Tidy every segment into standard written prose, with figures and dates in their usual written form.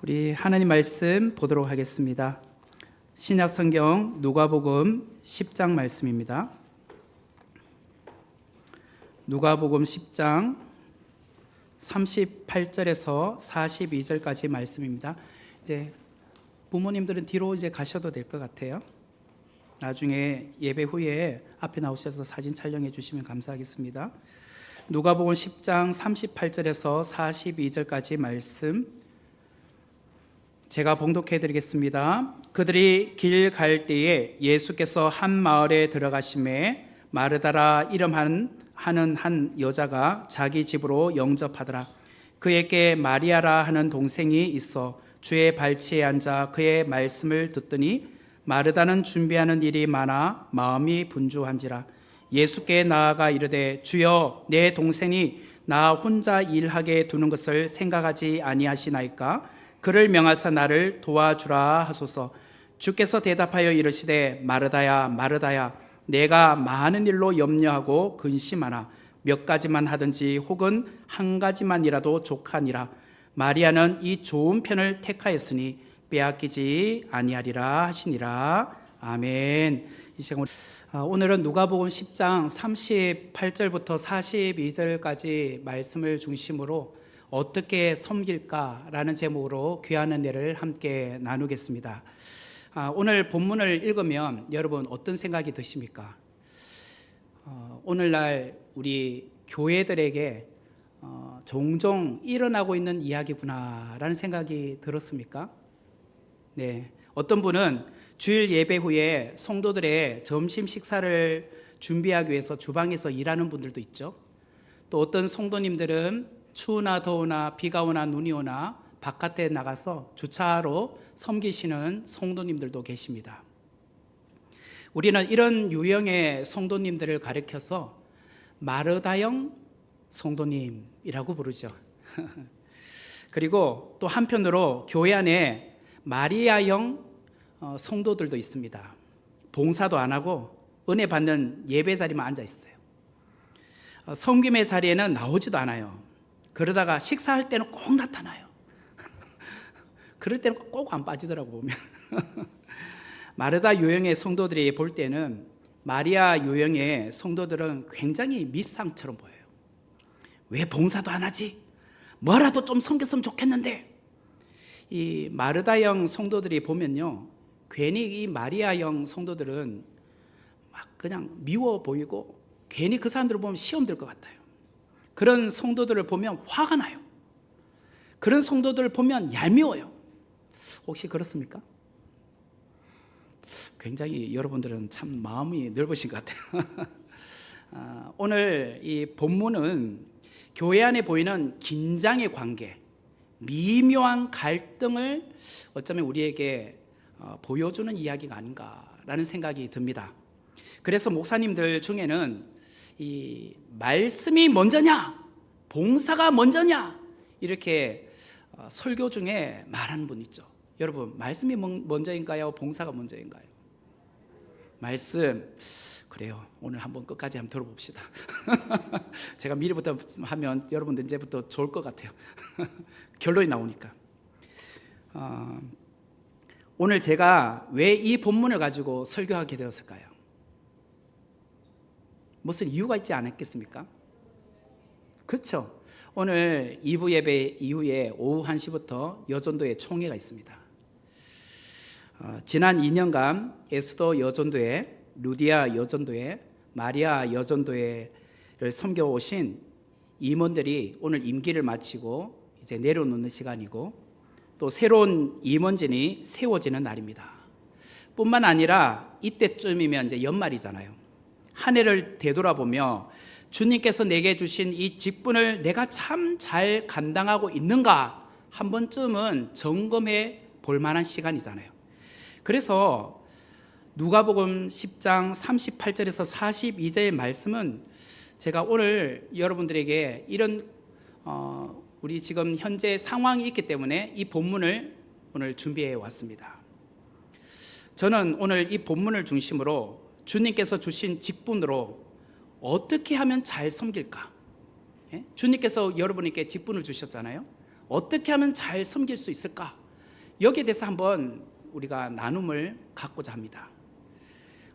우리 하나님 말씀 보도록 하겠습니다. 신약 성경 누가복음 10장 말씀입니다. 누가복음 10장 38절에서 42절까지 말씀입니다. 이제 부모님들은 뒤로 이제 가셔도 될 것 같아요. 나중에 예배 후에 앞에 나오셔서 사진 촬영해 주시면 감사하겠습니다. 누가복음 10장 38절에서 42절까지 말씀 제가 봉독해 드리겠습니다. 그들이 길 갈 때에 예수께서 한 마을에 들어가심에 마르다라 이름하는 한 여자가 자기 집으로 영접하더라. 그에게 마리아라 하는 동생이 있어 주의 발치에 앉아 그의 말씀을 듣더니 마르다는 준비하는 일이 많아 마음이 분주한지라. 예수께 나아가 이르되 주여, 내 동생이 나 혼자 일하게 두는 것을 생각하지 아니하시나이까? 그를 명하사 나를 도와주라 하소서. 주께서 대답하여 이르시되 마르다야 마르다야, 내가 많은 일로 염려하고 근심하나 몇 가지만 하든지 혹은 한 가지만이라도 족하니라. 마리아는 이 좋은 편을 택하였으니 빼앗기지 아니하리라 하시니라. 아멘. 이 시간 오늘은 누가복음 10장 38절부터 42절까지 말씀을 중심으로 어떻게 섬길까라는 제목으로 귀한 은혜를 함께 나누겠습니다. 오늘 본문을 읽으면 여러분 어떤 생각이 드십니까? 오늘날 우리 교회들에게 종종 일어나고 있는 이야기구나라는 생각이 들었습니까? 네, 어떤 분은 주일 예배 후에 성도들의 점심 식사를 준비하기 위해서 주방에서 일하는 분들도 있죠. 또 어떤 성도님들은 추우나 더우나 비가 오나 눈이 오나 바깥에 나가서 주차로 섬기시는 성도님들도 계십니다. 우리는 이런 유형의 성도님들을 가리켜서 마르다형 성도님이라고 부르죠. 그리고 또 한편으로 교회 안에 마리아형 성도들도 있습니다. 봉사도 안 하고 은혜 받는 예배 자리만 앉아 있어요. 섬김의 자리에는 나오지도 않아요. 그러다가 식사할 때는 꼭 나타나요. 그럴 때는 꼭 안 빠지더라고 보면. 마르다 유형의 성도들이 볼 때는 마리아 유형의 성도들은 굉장히 밉상처럼 보여요. 왜 봉사도 안 하지? 뭐라도 좀 섬겼으면 좋겠는데. 이 마르다형 성도들이 보면요, 괜히 이 마리아형 성도들은 막 그냥 미워 보이고 괜히 그 사람들을 보면 시험 들 것 같아요. 그런 성도들을 보면 화가 나요. 그런 성도들을 보면 얄미워요. 혹시 그렇습니까? 굉장히 여러분들은 참 마음이 넓으신 것 같아요. 오늘 이 본문은 교회 안에 보이는 긴장의 관계, 미묘한 갈등을 어쩌면 우리에게 보여주는 이야기가 아닌가라는 생각이 듭니다. 그래서 목사님들 중에는 이 말씀이 먼저냐 봉사가 먼저냐 이렇게 설교 중에 말하는 분 있죠. 여러분, 말씀이 먼저인가요? 봉사가 먼저인가요? 말씀. 그래요. 오늘 한번 끝까지 한번 들어봅시다. 제가 미리부터 하면 여러분들 이제부터 좋을 것 같아요. 결론이 나오니까. 오늘 제가 왜 이 본문을 가지고 설교하게 되었을까요? 무슨 이유가 있지 않았겠습니까? 그렇죠. 오늘 2부 예배 이후에 오후 1시부터 여전도에 총회가 있습니다. 지난 2년간 에스더 여전도회, 루디아 여전도회, 마리아 여전도회를 섬겨오신 임원들이 오늘 임기를 마치고 이제 내려놓는 시간이고, 또 새로운 임원진이 세워지는 날입니다. 뿐만 아니라 이때쯤이면 이제 연말이잖아요. 한 해를 되돌아보며 주님께서 내게 주신 이 직분을 내가 참 잘 감당하고 있는가 한 번쯤은 점검해 볼 만한 시간이잖아요. 그래서 누가복음 10장 38절에서 42절의 말씀은 제가 오늘 여러분들에게 이런 우리 지금 현재 상황이 있기 때문에 이 본문을 오늘 준비해 왔습니다. 저는 오늘 이 본문을 중심으로 주님께서 주신 직분으로 어떻게 하면 잘 섬길까? 주님께서 여러분에게 직분을 주셨잖아요. 어떻게 하면 잘 섬길 수 있을까? 여기에 대해서 한번 우리가 나눔을 갖고자 합니다.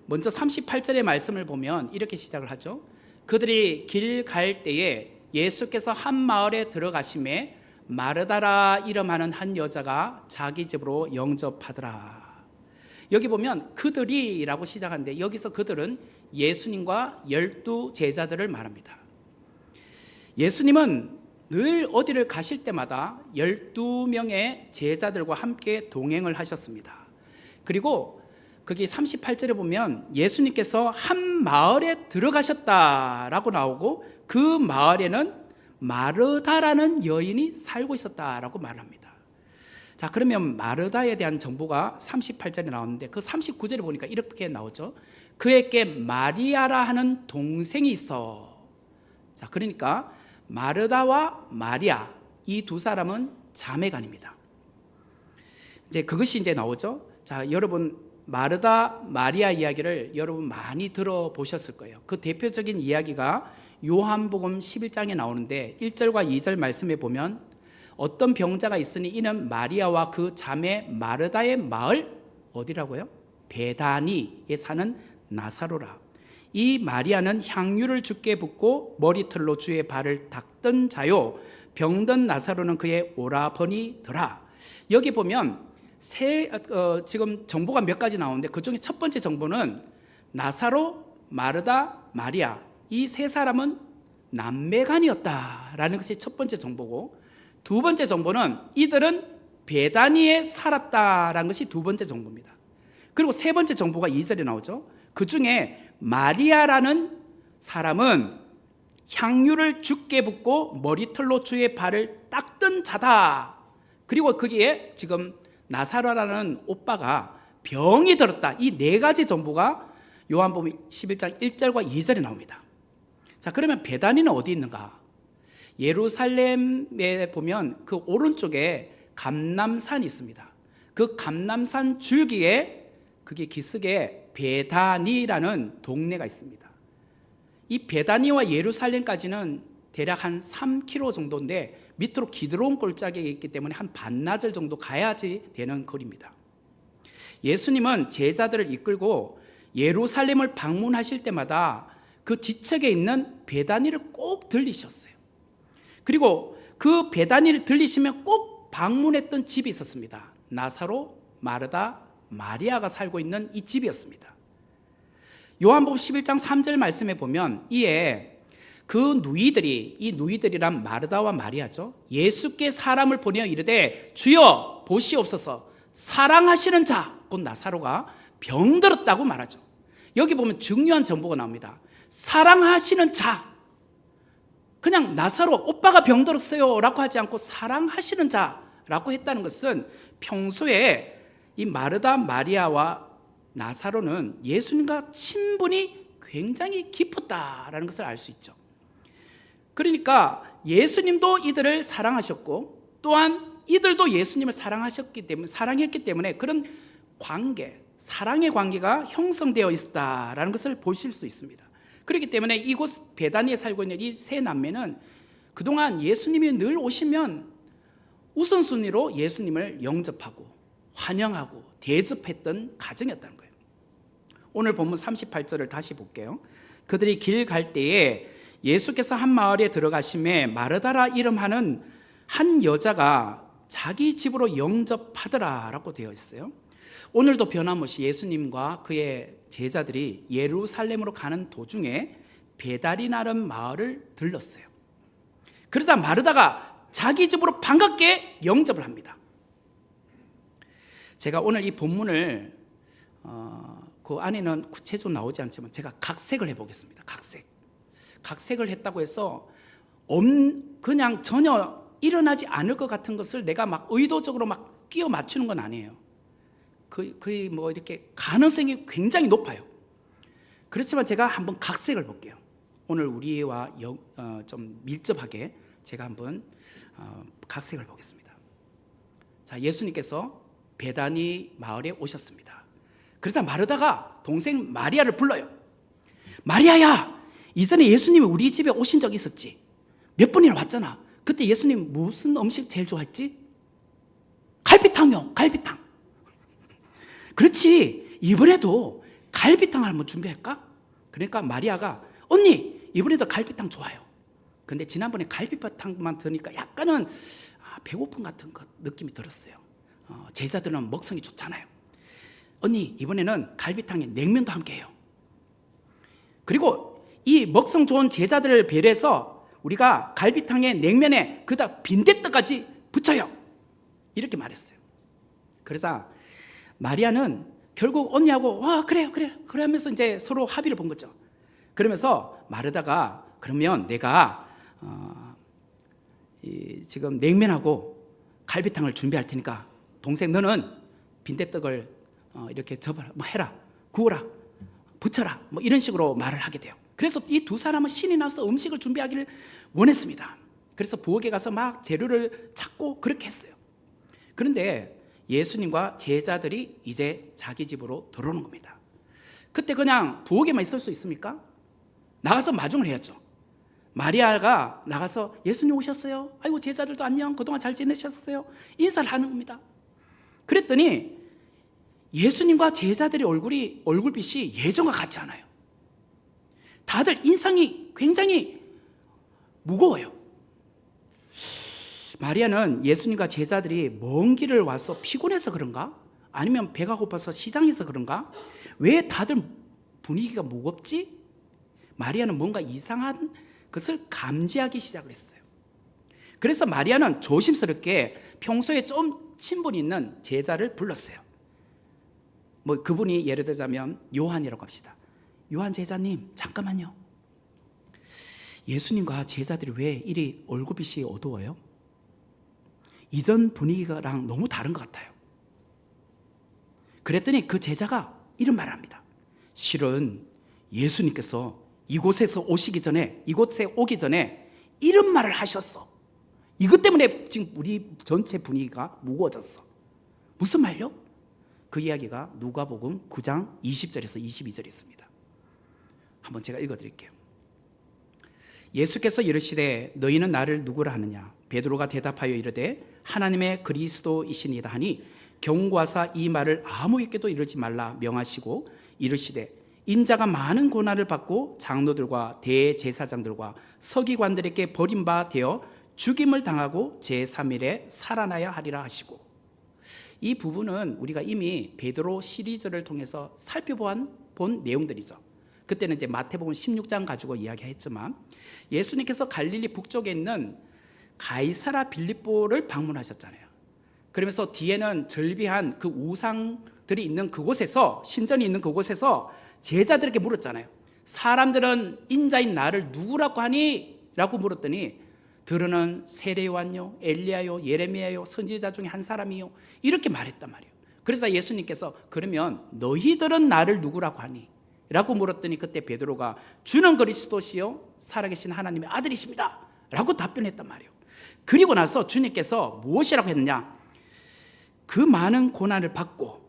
먼저 38절의 말씀을 보면 이렇게 시작을 하죠. 그들이 길 갈 때에 예수께서 한 마을에 들어가심에 마르다라 이름하는 한 여자가 자기 집으로 영접하더라. 여기 보면 그들이라고 시작하는데 여기서 그들은 예수님과 12 제자들을 말합니다. 예수님은 늘 어디를 가실 때마다 12명의 제자들과 함께 동행을 하셨습니다. 그리고 거기 38절에 보면 예수님께서 한 마을에 들어가셨다라고 나오고 그 마을에는 마르다라는 여인이 살고 있었다라고 말합니다. 자, 그러면 마르다에 대한 정보가 38절에 나오는데 그 39절에 보니까 이렇게 나오죠. 그에게 마리아라 하는 동생이 있어. 자, 그러니까 마르다와 마리아 이 두 사람은 자매간입니다. 이제 그것이 이제 나오죠. 자, 여러분 마르다 마리아 이야기를 여러분 많이 들어보셨을 거예요. 그 대표적인 이야기가 요한복음 11장에 나오는데 1절과 2절 말씀에 보면 어떤 병자가 있으니 이는 마리아와 그 자매 마르다의 마을 어디라고요? 베다니에 사는 나사로라. 이 마리아는 향유를 주께 붓고 머리털로 주의 발을 닦던 자요 병든 나사로는 그의 오라버니더라. 여기 보면 지금 정보가 몇 가지 나오는데 그중에 첫 번째 정보는 나사로, 마르다, 마리아 이 세 사람은 남매간이었다라는 것이 첫 번째 정보고, 두 번째 정보는 이들은 베다니에 살았다라는 것이 두 번째 정보입니다. 그리고 세 번째 정보가 2절에 나오죠. 그 중에 마리아라는 사람은 향유를 주께 붓고 머리털로 주의 발을 닦던 자다. 그리고 거기에 지금 나사로라는 오빠가 병이 들었다. 이 네 가지 정보가 요한복음 11장 1절과 2절에 나옵니다. 자, 그러면 베다니는 어디 있는가? 예루살렘에 보면 그 오른쪽에 감람산이 있습니다. 그 감람산 줄기에 그게 기슭에 베다니라는 동네가 있습니다. 이 베다니와 예루살렘까지는 대략 한 3km 정도인데 밑으로 기드론 골짜기에 있기 때문에 한 반나절 정도 가야지 되는 거리입니다. 예수님은 제자들을 이끌고 예루살렘을 방문하실 때마다 그 지척에 있는 베다니를 꼭 들리셨어요. 그리고 그 베다니를 들리시면 꼭 방문했던 집이 있었습니다. 나사로, 마르다, 마리아가 살고 있는 이 집이었습니다. 요한복음 11장 3절 말씀에 보면 이에 그 누이들이, 이 누이들이란 마르다와 마리아죠, 예수께 사람을 보내어 이르되 주여 보시옵소서 사랑하시는 자 곧 나사로가 병들었다고 말하죠. 여기 보면 중요한 정보가 나옵니다. 사랑하시는 자, 그냥 나사로 오빠가 병들었어요 라고 하지 않고 사랑하시는 자라고 했다는 것은 평소에 이 마르다 마리아와 나사로는 예수님과 친분이 굉장히 깊었다라는 것을 알 수 있죠. 그러니까 예수님도 이들을 사랑하셨고 또한 이들도 예수님을 사랑했기 때문에 그런 관계, 사랑의 관계가 형성되어 있다라는 것을 보실 수 있습니다. 그렇기 때문에 이곳 베다니에 살고 있는 이 세 남매는 그동안 예수님이 늘 오시면 우선순위로 예수님을 영접하고 환영하고 대접했던 가정이었다는 거예요. 오늘 본문 38절을 다시 볼게요. 그들이 길 갈 때에 예수께서 한 마을에 들어가심에 마르다라 이름하는 한 여자가 자기 집으로 영접하더라라고 되어 있어요. 오늘도 변함없이 예수님과 그의 제자들이 예루살렘으로 가는 도중에 베다리나는 마을을 들렀어요. 그러자 마르다가 자기 집으로 반갑게 영접을 합니다. 제가 오늘 이 본문을 그 안에는 구체적으로 나오지 않지만 제가 각색을 해보겠습니다. 각색을 했다고 해서 그냥 전혀 일어나지 않을 것 같은 것을 내가 막 의도적으로 막 끼워 맞추는 건 아니에요. 거의 뭐 이렇게 가능성이 굉장히 높아요. 그렇지만 제가 한번 각색을 볼게요. 오늘 우리와 좀 밀접하게 제가 한번 각색을 보겠습니다. 자, 예수님께서 베다니 마을에 오셨습니다. 그러자 마르다가 동생 마리아를 불러요. 마리아야, 이전에 예수님이 우리 집에 오신 적 있었지? 몇 번이나 왔잖아. 그때 예수님 무슨 음식 제일 좋아했지? 갈비탕 갈비탕요, 갈비탕. 그렇지, 이번에도 갈비탕 한번 준비할까? 그러니까 마리아가 언니 이번에도 갈비탕 좋아요. 근데 지난번에 갈비탕만 드니까 약간은 배고픔 같은 느낌이 들었어요. 제자들은 먹성이 좋잖아요. 언니 이번에는 갈비탕에 냉면도 함께 해요. 그리고 이 먹성 좋은 제자들을 배려해서 우리가 갈비탕에 냉면에 그다 빈대떡까지 붙여요. 이렇게 말했어요. 그래서 마리아는 결국 언니하고 그래 하면서 이제 서로 합의를 본 거죠. 그러면서 마르다가 그러면 내가 지금 냉면하고 갈비탕을 준비할 테니까 동생 너는 빈대떡을 이렇게 해라, 구워라, 부쳐라, 이런 식으로 말을 하게 돼요. 그래서 이 두 사람은 신이 나서 음식을 준비하기를 원했습니다. 그래서 부엌에 가서 막 재료를 찾고 그렇게 했어요. 그런데 예수님과 제자들이 이제 자기 집으로 들어오는 겁니다. 그때 그냥 부엌에만 있을 수 있습니까? 나가서 마중을 해야죠. 마리아가 나가서 예수님 오셨어요? 아이고 제자들도 안녕, 그동안 잘 지내셨어요? 인사를 하는 겁니다. 그랬더니 예수님과 제자들의 얼굴빛이 예전과 같지 않아요. 다들 인상이 굉장히 무거워요. 마리아는 예수님과 제자들이 먼 길을 와서 피곤해서 그런가? 아니면 배가 고파서 시장에서 그런가? 왜 다들 분위기가 무겁지? 마리아는 뭔가 이상한 것을 감지하기 시작을 했어요. 그래서 마리아는 조심스럽게 평소에 좀 친분이 있는 제자를 불렀어요. 그분이 예를 들자면 요한이라고 합시다. 요한 제자님 잠깐만요. 예수님과 제자들이 왜 이리 얼굴빛이 어두워요? 이전 분위기랑 너무 다른 것 같아요. 그랬더니 그 제자가 이런 말을 합니다. 실은 예수님께서 이곳에 오기 전에 이런 말을 하셨어. 이것 때문에 지금 우리 전체 분위기가 무거워졌어. 무슨 말요? 그 이야기가 누가복음 9장 20절에서 22절에 있습니다. 한번 제가 읽어드릴게요. 예수께서 이르시되 너희는 나를 누구라 하느냐? 베드로가 대답하여 이르되 하나님의 그리스도이시니이다 하니 경고하사 이 말을 아무에게도 이르지 말라 명하시고 이르시되 인자가 많은 고난을 받고 장로들과 대제사장들과 서기관들에게 버림바 되어 죽임을 당하고 제3일에 살아나야 하리라 하시고, 이 부분은 우리가 이미 베드로 시리즈를 통해서 살펴본 내용들이죠. 그때는 이제 마태복음 16장 가지고 이야기했지만 예수님께서 갈릴리 북쪽에 있는 가이사라 빌립보를 방문하셨잖아요. 그러면서 뒤에는 절비한 그 우상들이 있는 그곳에서, 신전이 있는 그곳에서 제자들에게 물었잖아요. 사람들은 인자인 나를 누구라고 하니? 라고 물었더니 들으는 세례요한요, 엘리야요, 예레미야요, 선지자 중에 한 사람이요, 이렇게 말했단 말이에요. 그래서 예수님께서 그러면 너희들은 나를 누구라고 하니? 라고 물었더니 그때 베드로가 주는 그리스도시요 살아계신 하나님의 아들이십니다 라고 답변했단 말이에요. 그리고 나서 주님께서 무엇이라고 했느냐? 그 많은 고난을 받고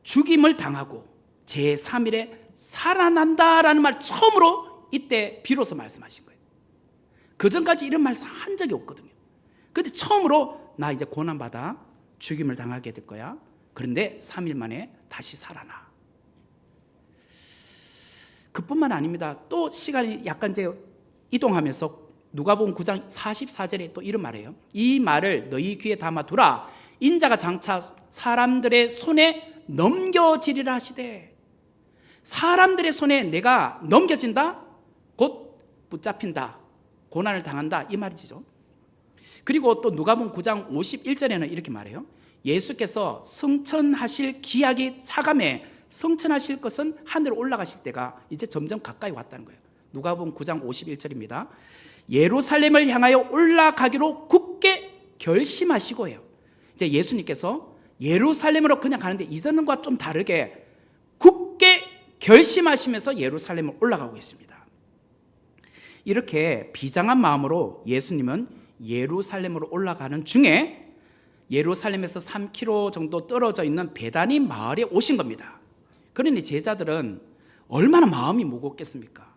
죽임을 당하고 제3일에 살아난다라는 말 처음으로 이때 비로소 말씀하신 거예요. 그 전까지 이런 말씀 한 적이 없거든요. 그런데 처음으로 나 이제 고난받아 죽임을 당하게 될 거야. 그런데 3일 만에 다시 살아나. 그뿐만 아닙니다. 또 시간이 약간 이제 이동하면서 누가복음 9장 44절에 또 이런 말이에요. 이 말을 너희 귀에 담아두라. 인자가 장차 사람들의 손에 넘겨지리라 하시되, 사람들의 손에 내가 넘겨진다? 곧 붙잡힌다, 고난을 당한다, 이 말이죠. 그리고 또 누가복음 9장 51절에는 이렇게 말해요. 예수께서 성천하실 기약이 차감해 성천하실 것은 하늘로 올라가실 때가 이제 점점 가까이 왔다는 거예요. 누가복음 9장 51절입니다. 예루살렘을 향하여 올라가기로 굳게 결심하시고요. 이제 예수님께서 예루살렘으로 그냥 가는데 이전과 좀 다르게 굳게 결심하시면서 예루살렘을 올라가고 있습니다. 이렇게 비장한 마음으로 예수님은 예루살렘으로 올라가는 중에 예루살렘에서 3km 정도 떨어져 있는 베다니 마을에 오신 겁니다. 그러니 제자들은 얼마나 마음이 무겁겠습니까?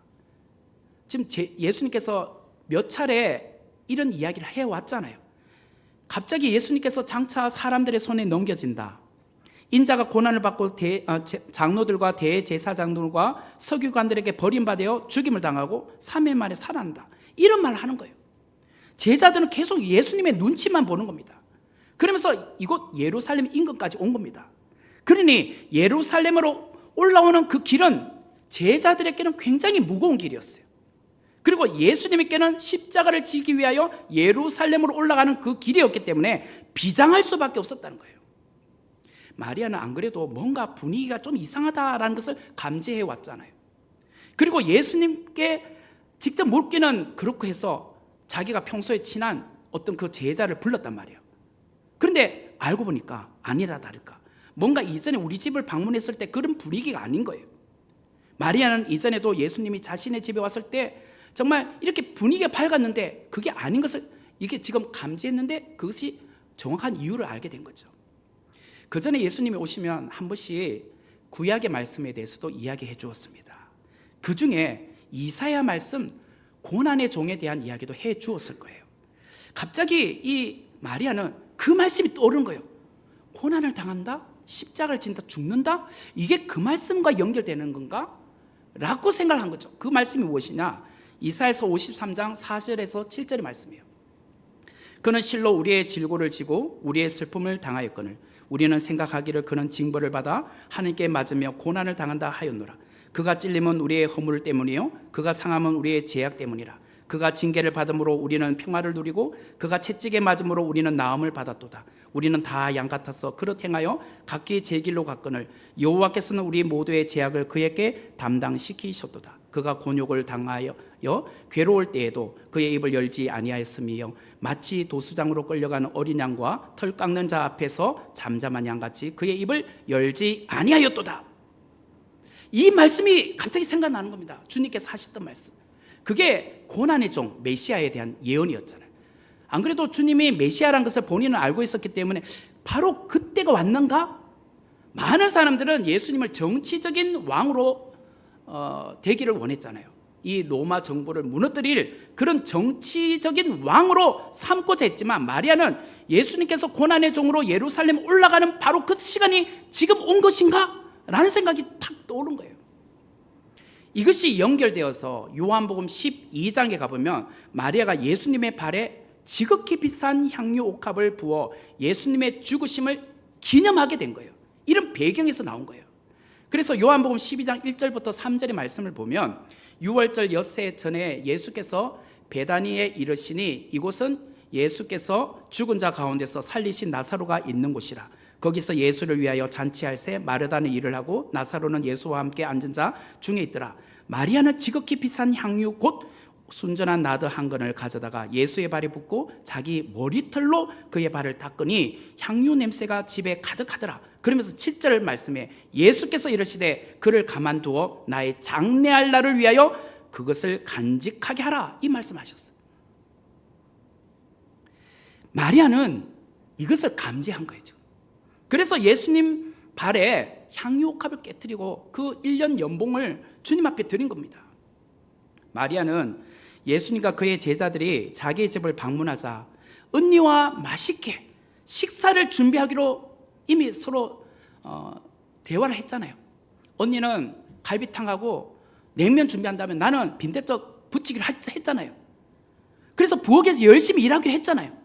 지금 예수님께서 몇 차례 이런 이야기를 해왔잖아요. 갑자기 예수님께서 장차 사람들의 손에 넘겨진다. 인자가 고난을 받고 장로들과 대제사장들과 서기관들에게 버림받아 죽임을 당하고 3일 만에 살아난다. 이런 말을 하는 거예요. 제자들은 계속 예수님의 눈치만 보는 겁니다. 그러면서 이곳 예루살렘 인근까지 온 겁니다. 그러니 예루살렘으로 올라오는 그 길은 제자들에게는 굉장히 무거운 길이었어요. 그리고 예수님께는 십자가를 지기 위하여 예루살렘으로 올라가는 그 길이었기 때문에 비장할 수밖에 없었다는 거예요. 마리아는 안 그래도 뭔가 분위기가 좀 이상하다라는 것을 감지해 왔잖아요. 그리고 예수님께 직접 묻기는 그렇고 해서 자기가 평소에 친한 어떤 그 제자를 불렀단 말이에요. 그런데 알고 보니까 아니라 다를까 뭔가 이전에 우리 집을 방문했을 때 그런 분위기가 아닌 거예요. 마리아는 이전에도 예수님이 자신의 집에 왔을 때 정말 이렇게 분위기가 밝았는데 그게 아닌 것을 이게 지금 감지했는데 그것이 정확한 이유를 알게 된 거죠. 그 전에 예수님이 오시면 한 번씩 구약의 말씀에 대해서도 이야기해 주었습니다. 그 중에 이사야 말씀 고난의 종에 대한 이야기도 해 주었을 거예요. 갑자기 이 마리아는 그 말씀이 떠오른 거예요. 고난을 당한다? 십자가를 진다? 죽는다? 이게 그 말씀과 연결되는 건가? 라고 생각을 한 거죠. 그 말씀이 무엇이냐? 이사야서 53장 4절에서 7절의 말씀이에요. 그는 실로 우리의 질고를 지고 우리의 슬픔을 당하였거늘 우리는 생각하기를 그는 징벌을 받아 하나님께 맞으며 고난을 당한다 하였노라. 그가 찔림은 우리의 허물 때문이요 그가 상함은 우리의 죄악 때문이라. 그가 징계를 받음으로 우리는 평화를 누리고 그가 채찍에 맞음으로 우리는 나음을 받았도다. 우리는 다 양 같아서 그릇 행하여 각기 제 길로 갔거늘 여호와께서는 우리 모두의 죄악을 그에게 담당시키셨도다. 그가 곤욕을 당하여 괴로울 때에도 그의 입을 열지 아니하였으며 마치 도수장으로 끌려가는 어린 양과 털 깎는 자 앞에서 잠잠한 양같이 그의 입을 열지 아니하였도다. 이 말씀이 갑자기 생각나는 겁니다. 주님께서 하셨던 말씀. 그게 고난의 종 메시아에 대한 예언이었잖아요. 안 그래도 주님이 메시아라는 것을 본인은 알고 있었기 때문에 바로 그때가 왔는가? 많은 사람들은 예수님을 정치적인 왕으로 되기를 원했잖아요. 이 로마 정부를 무너뜨릴 그런 정치적인 왕으로 삼고자 했지만 마리아는 예수님께서 고난의 종으로 예루살렘 올라가는 바로 그 시간이 지금 온 것인가? 라는 생각이 탁 떠오른 거예요. 이것이 연결되어서 요한복음 12장에 가보면 마리아가 예수님의 발에 지극히 비싼 향유 옥합을 부어 예수님의 죽으심을 기념하게 된 거예요. 이런 배경에서 나온 거예요. 그래서 요한복음 12장 1절부터 3절의 말씀을 보면 6월절 엿새 전에 예수께서 베다니에 이르시니 이곳은 예수께서 죽은 자 가운데서 살리신 나사로가 있는 곳이라. 거기서 예수를 위하여 잔치할 새 마르다는 일을 하고 나사로는 예수와 함께 앉은 자 중에 있더라. 마리아는 지극히 비싼 향유 곧 순전한 나드 한 건을 가져다가 예수의 발에 붓고 자기 머리털로 그의 발을 닦으니 향유 냄새가 집에 가득하더라. 그러면서 7절 말씀에 예수께서 이르시되 그를 가만두어 나의 장례할 날을 위하여 그것을 간직하게 하라 이 말씀하셨어요. 마리아는 이것을 감지한 거죠. 그래서 예수님 발에 향유옥합을 깨뜨리고 그 1년 연봉을 주님 앞에 드린 겁니다. 마리아는 예수님과 그의 제자들이 자기의 집을 방문하자 언니와 맛있게 식사를 준비하기로 이미 서로 대화를 했잖아요. 언니는 갈비탕하고 냉면 준비한다면 나는 빈대떡 부치기를 했잖아요. 그래서 부엌에서 열심히 일하기로 했잖아요.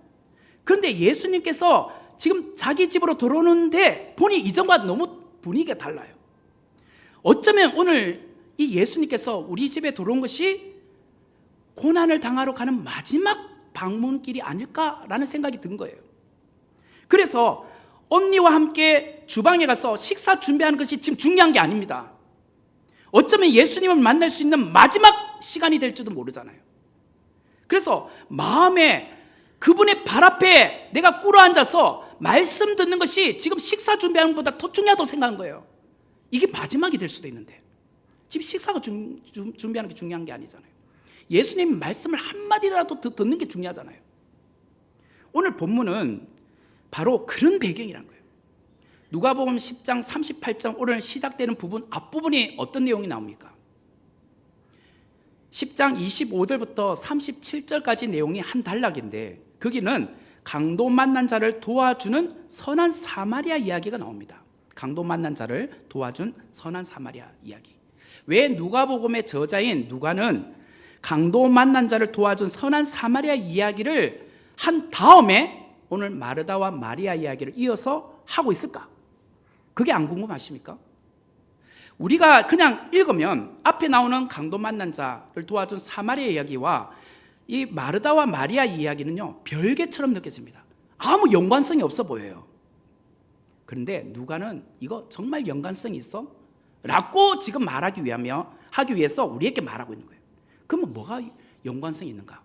그런데 예수님께서 지금 자기 집으로 들어오는데 보니 이전과 너무 분위기가 달라요. 어쩌면 오늘 이 예수님께서 우리 집에 들어온 것이 고난을 당하러 가는 마지막 방문길이 아닐까라는 생각이 든 거예요. 그래서 언니와 함께 주방에 가서 식사 준비하는 것이 지금 중요한 게 아닙니다. 어쩌면 예수님을 만날 수 있는 마지막 시간이 될지도 모르잖아요. 그래서 마음에 그분의 발 앞에 내가 꿇어 앉아서 말씀 듣는 것이 지금 식사 준비하는 것보다 더 중요하다고 생각한 거예요. 이게 마지막이 될 수도 있는데 지금 식사가 준비하는 게 중요한 게 아니잖아요. 예수님 말씀을 한마디라도 더 듣는 게 중요하잖아요. 오늘 본문은 바로 그런 배경이란 거예요. 누가복음 10장 38장 오늘 시작되는 부분 앞부분이 어떤 내용이 나옵니까? 10장 25절부터 37절까지 내용이 한 단락인데 거기는 강도 만난 자를 도와주는 선한 사마리아 이야기가 나옵니다. 강도 만난 자를 도와준 선한 사마리아 이야기. 왜 누가복음의 저자인 누가는 강도 만난 자를 도와준 선한 사마리아 이야기를 한 다음에 오늘 마르다와 마리아 이야기를 이어서 하고 있을까? 그게 안 궁금하십니까? 우리가 그냥 읽으면 앞에 나오는 강도 만난 자를 도와준 사마리아 이야기와 이 마르다와 마리아 이야기는요, 별개처럼 느껴집니다. 아무 연관성이 없어 보여요. 그런데 누가는 이거 정말 연관성이 있어? 라고 지금 말하기 위해서 우리에게 말하고 있는 거예요. 그러면 뭐가 연관성이 있는가?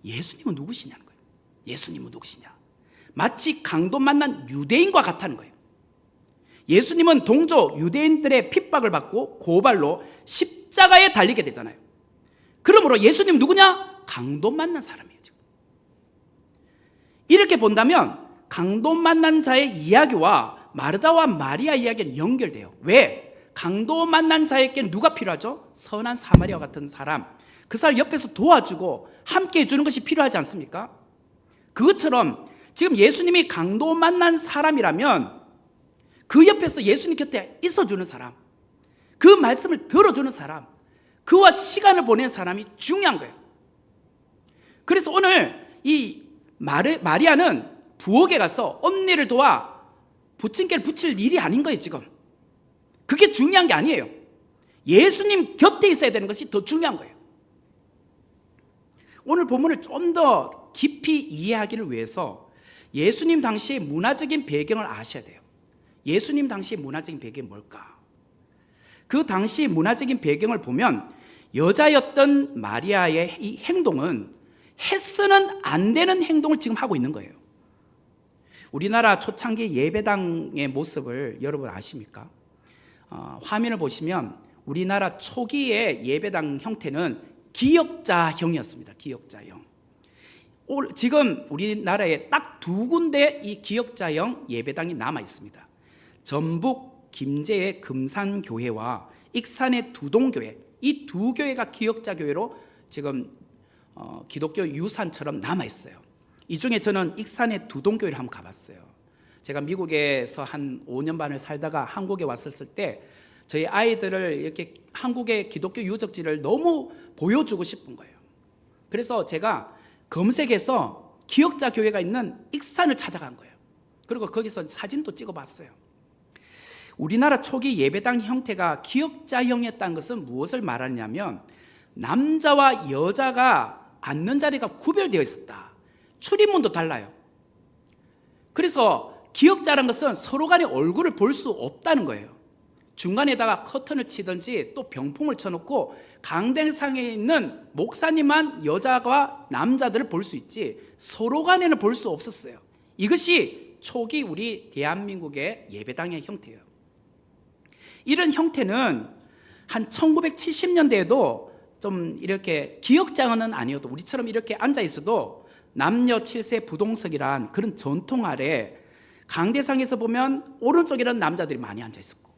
예수님은 누구시냐는 거예요. 예수님은 누구시냐? 마치 강도 만난 유대인과 같다는 거예요. 예수님은 동족 유대인들의 핍박을 받고 고발로 십자가에 달리게 되잖아요. 그러므로 예수님은 누구냐? 강도 만난 사람이에요. 이렇게 본다면 강도 만난 자의 이야기와 마르다와 마리아 이야기는 연결돼요. 왜? 강도 만난 자에게는 누가 필요하죠? 선한 사마리아 같은 사람, 그 사람 옆에서 도와주고 함께 해주는 것이 필요하지 않습니까? 그것처럼 지금 예수님이 강도 만난 사람이라면 그 옆에서 예수님 곁에 있어주는 사람, 그 말씀을 들어주는 사람, 그와 시간을 보내는 사람이 중요한 거예요. 그래서 오늘 이 마리아는 부엌에 가서 언니를 도와 부침개를 부칠 일이 아닌 거예요. 지금 그게 중요한 게 아니에요. 예수님 곁에 있어야 되는 것이 더 중요한 거예요. 오늘 본문을 좀 더 깊이 이해하기를 위해서 예수님 당시의 문화적인 배경을 아셔야 돼요. 예수님 당시의 문화적인 배경이 뭘까? 그 당시 문화적인 배경을 보면 여자였던 마리아의 이 행동은 해서는 안 되는 행동을 지금 하고 있는 거예요. 우리나라 초창기 예배당의 모습을 여러분 아십니까? 화면을 보시면 우리나라 초기의 예배당 형태는 기역자형이었습니다. 기역자형. 지금 우리나라에 딱 두 군데 이 기역자형 예배당이 남아 있습니다. 전북 김제의 금산교회와 익산의 두동교회, 이 두 교회가 기역자 교회로 지금 기독교 유산처럼 남아 있어요. 이 중에 저는 익산의 두동교회를 한번 가봤어요. 제가 미국에서 한 5년 반을 살다가 한국에 왔었을 때 저희 아이들을 이렇게 한국의 기독교 유적지를 너무 보여주고 싶은 거예요. 그래서 제가 검색해서 기역자 교회가 있는 익산을 찾아간 거예요. 그리고 거기서 사진도 찍어봤어요. 우리나라 초기 예배당 형태가 기역자형이었다는 것은 무엇을 말하냐면 남자와 여자가 앉는 자리가 구별되어 있었다. 출입문도 달라요. 그래서 기역자라는 것은 서로 간의 얼굴을 볼 수 없다는 거예요. 중간에다가 커튼을 치든지 또 병풍을 쳐놓고 강대상에 있는 목사님만 여자와 남자들을 볼 수 있지 서로 간에는 볼 수 없었어요. 이것이 초기 우리 대한민국의 예배당의 형태예요. 이런 형태는 한 1970년대에도 좀 이렇게 기역자는 아니어도 우리처럼 이렇게 앉아 있어도 남녀 7세 부동석이란 그런 전통 아래 강대상에서 보면 오른쪽에는 남자들이 많이 앉아 있었고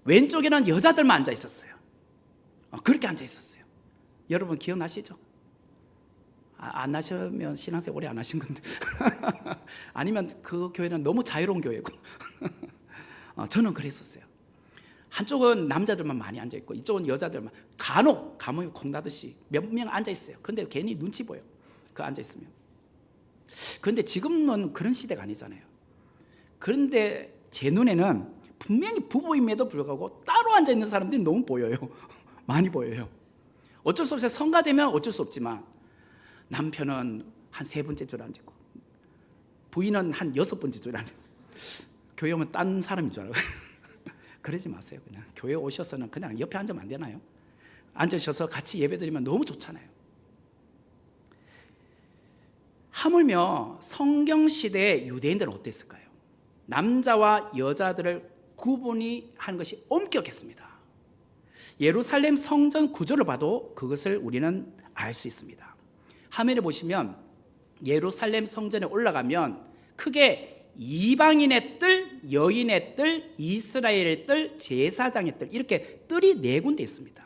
왼쪽에는 여자들만 앉아 있었어요. 그렇게 앉아 있었어요. 여러분 기억나시죠? 안 나시면 신앙생활 오래 안 하신 건데 아니면 그 교회는 너무 자유로운 교회고 저는 그랬었어요. 한쪽은 남자들만 많이 앉아 있고 이쪽은 여자들만 간혹 가뭄이 콩나듯이 몇 명 앉아 있어요. 근데 괜히 눈치 보여. 그 앉아 있으면. 그런데 지금은 그런 시대가 아니잖아요. 그런데 제 눈에는 분명히 부부임에도 불구하고 따로 앉아 있는 사람들이 너무 보여요. 많이 보여요. 어쩔 수 없어요. 성가되면 어쩔 수 없지만 남편은 한 3번째 줄 앉고 부인은 한 6번째 줄 앉고 교회 오면 딴 사람인 줄 알아요. 그러지 마세요. 그냥 교회 오셔서는 그냥 옆에 앉으면 안 되나요? 앉으셔서 같이 예배드리면 너무 좋잖아요. 하물며 성경시대의 유대인들은 어땠을까요? 남자와 여자들을 구분이 하는 것이 엄격했습니다. 예루살렘 성전 구조를 봐도 그것을 우리는 알 수 있습니다. 화면에 보시면 예루살렘 성전에 올라가면 크게 이방인의 뜰, 여인의 뜰, 이스라엘의 뜰, 제사장의 뜰 이렇게 뜰이 4군데 있습니다.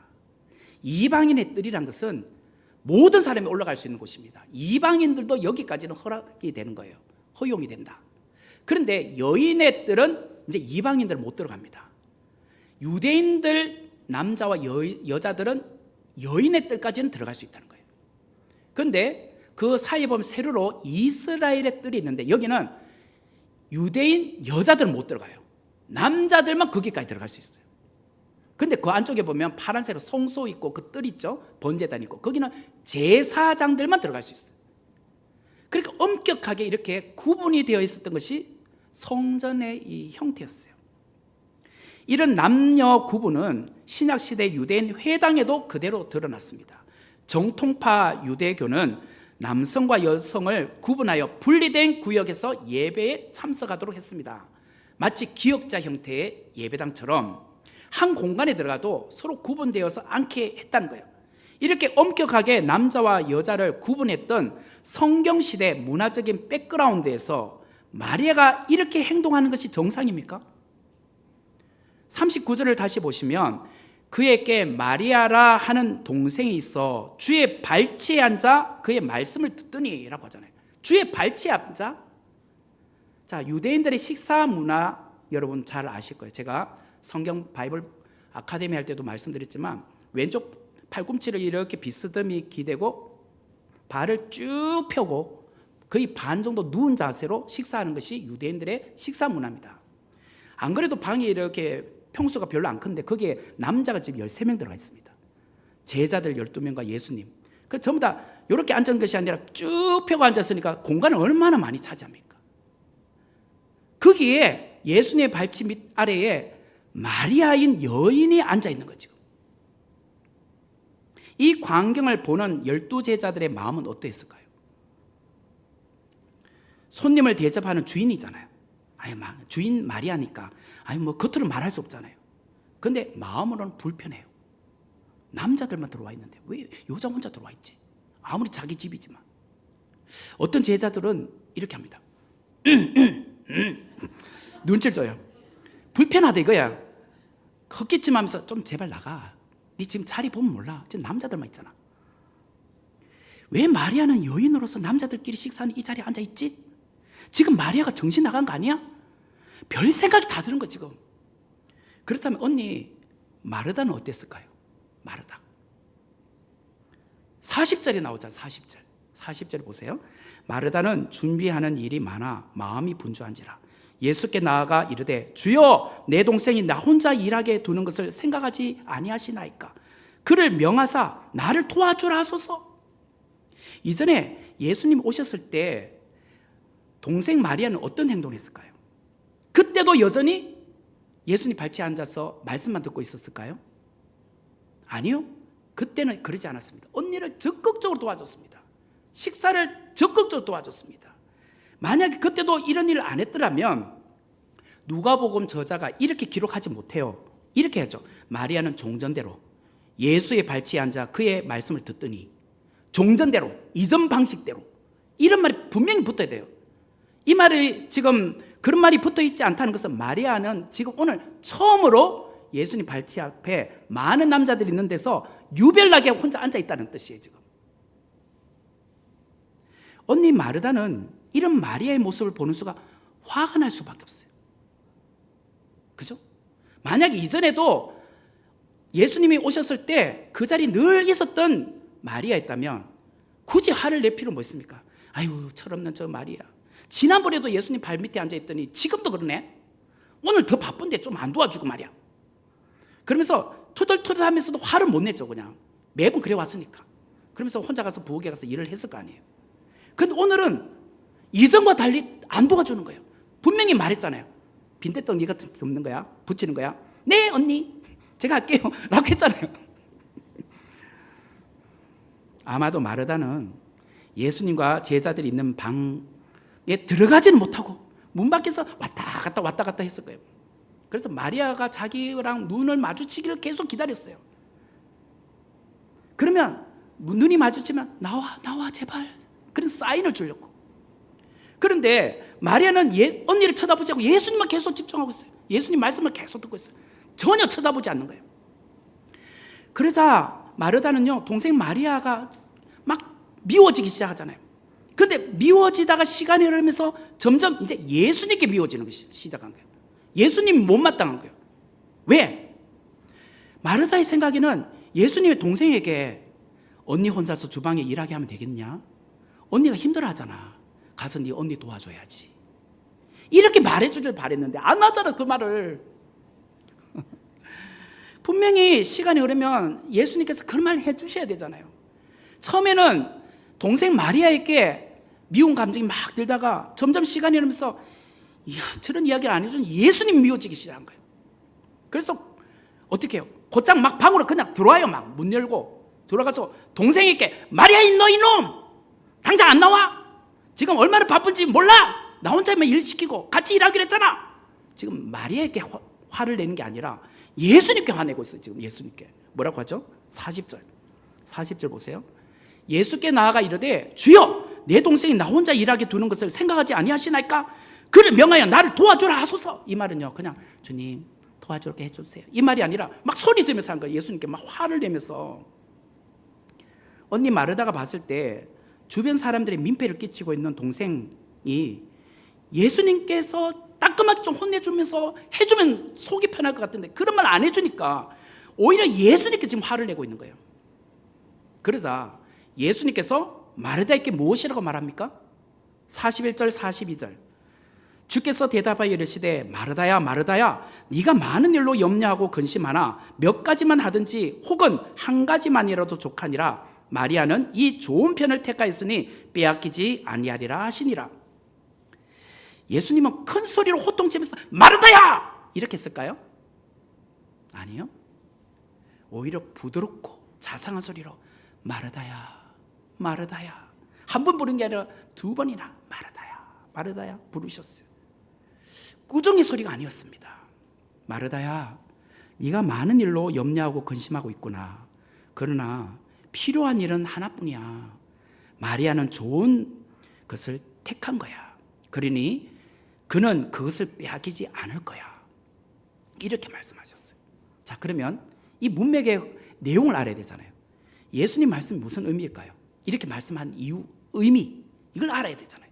이방인의 뜰이란 것은 모든 사람이 올라갈 수 있는 곳입니다. 이방인들도 여기까지는 허락이 되는 거예요. 허용이 된다. 그런데 여인의 뜰은 이제 이방인들은 못 들어갑니다. 유대인들 남자와 여자들은 여인의 뜰까지는 들어갈 수 있다는 거예요. 그런데 그 사이에 보면 세로로 이스라엘의 뜰이 있는데 여기는 유대인 여자들은 못 들어가요. 남자들만 거기까지 들어갈 수 있어요. 근데 그 안쪽에 보면 파란색으로 성소 있고 그 뜰 있죠. 번제단 있고 거기는 제사장들만 들어갈 수 있어요. 그러니까 엄격하게 이렇게 구분이 되어 있었던 것이 성전의 이 형태였어요. 이런 남녀 구분은 신약시대 유대인 회당에도 그대로 드러났습니다. 정통파 유대교는 남성과 여성을 구분하여 분리된 구역에서 예배에 참석하도록 했습니다. 마치 기역자 형태의 예배당처럼 한 공간에 들어가도 서로 구분되어서 않게 했다는 거예요. 이렇게 엄격하게 남자와 여자를 구분했던 성경시대 문화적인 백그라운드에서 마리아가 이렇게 행동하는 것이 정상입니까? 39절을 다시 보시면 그에게 마리아라 하는 동생이 있어 주의 발치에 앉아 그의 말씀을 듣더니 라고 하잖아요. 주의 발치에 앉아? 자, 유대인들의 식사 문화 여러분 잘 아실 거예요. 제가 성경 바이블 아카데미 할 때도 말씀드렸지만 왼쪽 팔꿈치를 이렇게 비스듬히 기대고 발을 쭉 펴고 거의 반 정도 누운 자세로 식사하는 것이 유대인들의 식사 문화입니다. 안 그래도 방이 이렇게 평수가 별로 안 큰데 거기에 남자가 지금 13명 들어가 있습니다. 제자들 12명과 예수님. 그 전부 다 이렇게 앉은 것이 아니라 쭉 펴고 앉았으니까 공간을 얼마나 많이 차지합니까? 거기에 예수님의 발치 밑 아래에 마리아인 여인이 앉아 있는 거죠. 이 광경을 보는 12제자들의 마음은 어떠했을까요? 손님을 대접하는 주인이잖아요. 주인 마리아니까 겉으로 말할 수 없잖아요. 그런데 마음으로는 불편해요. 남자들만 들어와 있는데 왜 여자 혼자 들어와 있지? 아무리 자기 집이지만. 어떤 제자들은 이렇게 합니다. 눈치를 줘요. 불편하다 이거야. 헛기침 하면서 좀 제발 나가. 네 지금 자리 보면 몰라. 지금 남자들만 있잖아. 왜 마리아는 여인으로서 남자들끼리 식사하는 이 자리에 앉아있지? 지금 마리아가 정신 나간 거 아니야? 별 생각이 다 드는 거 지금. 그렇다면 언니 마르다는 어땠을까요? 마르다 40절에 나오잖아. 40절 보세요. 마르다는 준비하는 일이 많아 마음이 분주한지라 예수께 나아가 이르되 주여 내 동생이 나 혼자 일하게 두는 것을 생각하지 아니하시나이까 그를 명하사 나를 도와주라 하소서. 이전에 예수님 오셨을 때 동생 마리아는 어떤 행동을 했을까요? 그때도 여전히 예수님 발치에 앉아서 말씀만 듣고 있었을까요? 아니요. 그때는 그러지 않았습니다. 언니를 적극적으로 도와줬습니다. 식사를 적극적으로 도와줬습니다. 만약에 그때도 이런 일을 안 했더라면 누가복음 저자가 이렇게 기록하지 못해요. 이렇게 하죠. 마리아는 종전대로 예수의 발치에 앉아 그의 말씀을 듣더니 종전대로 이전 방식대로 이런 말이 분명히 붙어야 돼요. 이 말이 지금 그런 말이 붙어있지 않다는 것은 마리아는 지금 오늘 처음으로 예수님 발치 앞에 많은 남자들이 있는 데서 유별나게 혼자 앉아있다는 뜻이에요. 지금 언니 마르다는 이런 마리아의 모습을 보는 수가 화가 날 수밖에 없어요. 그죠? 만약에 이전에도 예수님이 오셨을 때 그 자리에 늘 있었던 마리아였다면 굳이 화를 낼 필요는 뭐 있습니까? 아유 철없는 저 마리아 지난번에도 예수님 발밑에 앉아있더니 지금도 그러네. 오늘 더 바쁜데 좀 안 도와주고 말이야. 그러면서 투덜투덜하면서도 화를 못 내죠. 그냥 매번 그래 왔으니까. 그러면서 혼자 가서 부엌에 가서 일을 했을 거 아니에요. 근데 오늘은 이전과 달리 안 도와주는 거예요. 분명히 말했잖아요. 빈대떡 네가 덮는 거야? 붙이는 거야? 네 언니 제가 할게요 라고 했잖아요. 아마도 마르다는 예수님과 제자들이 있는 방에 들어가지는 못하고 문 밖에서 왔다 갔다 했을 거예요. 그래서 마리아가 자기랑 눈을 마주치기를 계속 기다렸어요. 그러면 눈이 마주치면 나와 제발 그런 사인을 주려고. 그런데 마리아는 언니를 쳐다보지 않고 예수님만 계속 집중하고 있어요. 예수님 말씀을 계속 듣고 있어요. 전혀 쳐다보지 않는 거예요. 그래서 마르다는요 동생 마리아가 미워지기 시작하잖아요. 근데 미워지다가 시간이 흐르면서 점점 이제 예수님께 미워지는 것이 시작한 거예요. 예수님이 못마땅한 거예요. 왜? 마르다의 생각에는 예수님의 동생에게 언니 혼자서 주방에 일하게 하면 되겠냐? 언니가 힘들어하잖아. 가서 네 언니 도와줘야지. 이렇게 말해주길 바랬는데 안 하잖아, 그 말을. 분명히 시간이 흐르면 예수님께서 그런 말 해주셔야 되잖아요. 처음에는 동생 마리아에게 미운 감정이 막 들다가 점점 시간이 흐르면서 이야, 저런 이야기를 안 해주는 예수님 미워지기 시작한 거예요. 그래서 어떻게 해요? 곧장 막 방으로 그냥 들어와요. 막 문 열고 들어가서 동생에게 마리아 너 이놈 당장 안 나와? 지금 얼마나 바쁜지 몰라? 나 혼자만 일 시키고 같이 일하기로 했잖아. 지금 마리아에게 화를 내는 게 아니라 예수님께 화내고 있어요. 지금 예수님께 뭐라고 하죠? 40절 보세요. 예수께 나아가 이르되 주여 내 동생이 나 혼자 일하게 두는 것을 생각하지 아니하시나이까? 그를 명하여 나를 도와주라 하소서. 이 말은요 그냥 주님 도와주게 해주세요 이 말이 아니라 막 소리 지르면서 한 거예요. 예수님께 막 화를 내면서. 언니 마르다가 봤을 때 주변 사람들의 민폐를 끼치고 있는 동생이 예수님께서 따끔하게 좀 혼내주면서 해주면 속이 편할 것 같은데 그런 말 안 해주니까 오히려 예수님께 지금 화를 내고 있는 거예요. 그러자 예수님께서 마르다에게 무엇이라고 말합니까? 41절 42절 주께서 대답하여 이르시되 마르다야 마르다야 네가 많은 일로 염려하고 근심하나 몇 가지만 하든지 혹은 한 가지만이라도 족하니라. 마리아는 이 좋은 편을 택하였으니 빼앗기지 아니하리라 하시니라. 예수님은 큰 소리로 호통치면서 마르다야 이렇게 했을까요? 아니요. 오히려 부드럽고 자상한 소리로 마르다야 마르다야 한 번 부른 게 아니라 두 번이나 마르다야 마르다야 부르셨어요. 꾸중의 소리가 아니었습니다. 마르다야 네가 많은 일로 염려하고 근심하고 있구나. 그러나 필요한 일은 하나뿐이야. 마리아는 좋은 것을 택한 거야. 그러니 그는 그것을 빼앗기지 않을 거야. 이렇게 말씀하셨어요. 자, 그러면 이 문맥의 내용을 알아야 되잖아요. 예수님 말씀이 무슨 의미일까요? 이렇게 말씀한 이유, 의미, 이걸 알아야 되잖아요.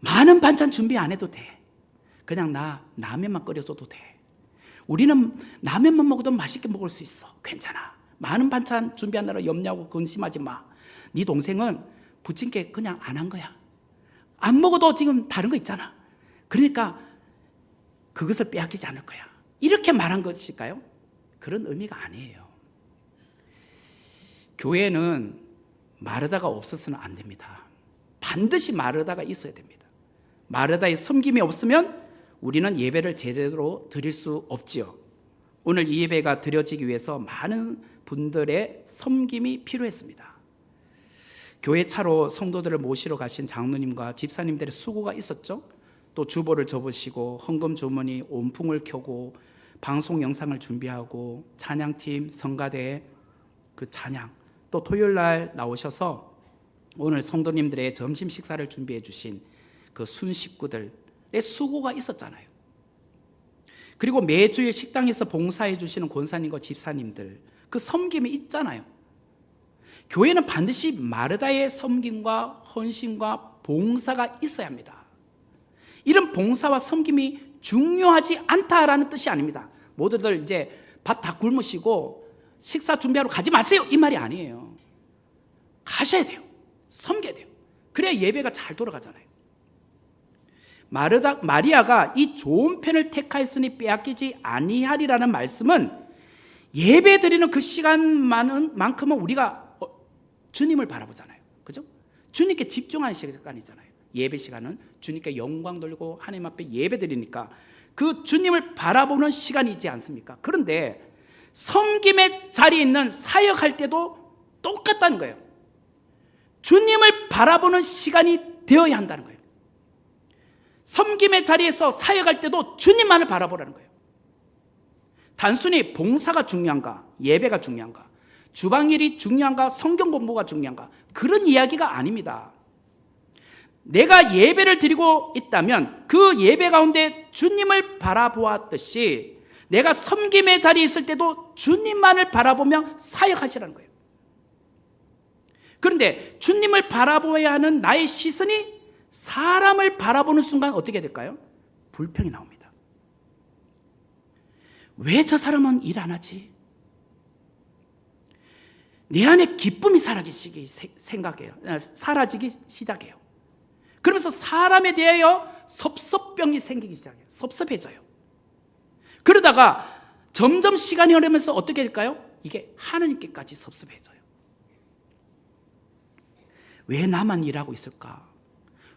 많은 반찬 준비 안 해도 돼. 그냥 나 라면만 끓여줘도 돼. 우리는 라면만 먹어도 맛있게 먹을 수 있어. 괜찮아. 많은 반찬 준비하느라 염려하고 근심하지 마. 네 동생은 부침개 그냥 안 한 거야. 안 먹어도 지금 다른 거 있잖아. 그러니까 그것을 빼앗기지 않을 거야. 이렇게 말한 것일까요? 그런 의미가 아니에요. 교회는 마르다가 없어서는 안 됩니다. 반드시 마르다가 있어야 됩니다. 마르다의 섬김이 없으면 우리는 예배를 제대로 드릴 수 없지요. 오늘 이 예배가 드려지기 위해서 많은 분들의 섬김이 필요했습니다. 교회 차로 성도들을 모시러 가신 장로님과 집사님들의 수고가 있었죠. 또 주보를 접으시고 헌금 주머니 온풍을 켜고 방송 영상을 준비하고 찬양팀 성가대 그 찬양 또 토요일 날 나오셔서 오늘 성도님들의 점심 식사를 준비해 주신 그 순식구들의 수고가 있었잖아요. 그리고 매주일 식당에서 봉사해 주시는 권사님과 집사님들 그 섬김이 있잖아요. 교회는 반드시 마르다의 섬김과 헌신과 봉사가 있어야 합니다. 이런 봉사와 섬김이 중요하지 않다라는 뜻이 아닙니다. 모두들 이제 밥 다 굶으시고 식사 준비하러 가지 마세요 이 말이 아니에요. 가셔야 돼요. 섬겨야 돼요. 그래야 예배가 잘 돌아가잖아요. 마리아가 이 좋은 편을 택하였으니 빼앗기지 아니하리라는 말씀은 예배 드리는 그 시간만큼은 우리가 주님을 바라보잖아요. 그죠? 주님께 집중하는 시간이잖아요. 예배 시간은 주님께 영광 돌리고 하나님 앞에 예배 드리니까 그 주님을 바라보는 시간이지 않습니까? 그런데 섬김의 자리에 있는 사역할 때도 똑같다는 거예요. 주님을 바라보는 시간이 되어야 한다는 거예요. 섬김의 자리에서 사역할 때도 주님만을 바라보라는 거예요. 단순히 봉사가 중요한가, 예배가 중요한가, 주방일이 중요한가, 성경 공부가 중요한가, 그런 이야기가 아닙니다. 내가 예배를 드리고 있다면 그 예배 가운데 주님을 바라보았듯이 내가 섬김의 자리에 있을 때도 주님만을 바라보며 사역하시라는 거예요. 그런데 주님을 바라보아야 하는 나의 시선이 사람을 바라보는 순간 어떻게 될까요? 불평이 나옵니다. 왜 저 사람은 일 안 하지? 내 안에 기쁨이 사라지기 시작해요. 그러면서 사람에 대하여 섭섭병이 생기기 시작해요. 섭섭해져요. 그러다가 점점 시간이 흐르면서 어떻게 될까요? 이게 하나님께까지 섭섭해져요. 왜 나만 일하고 있을까?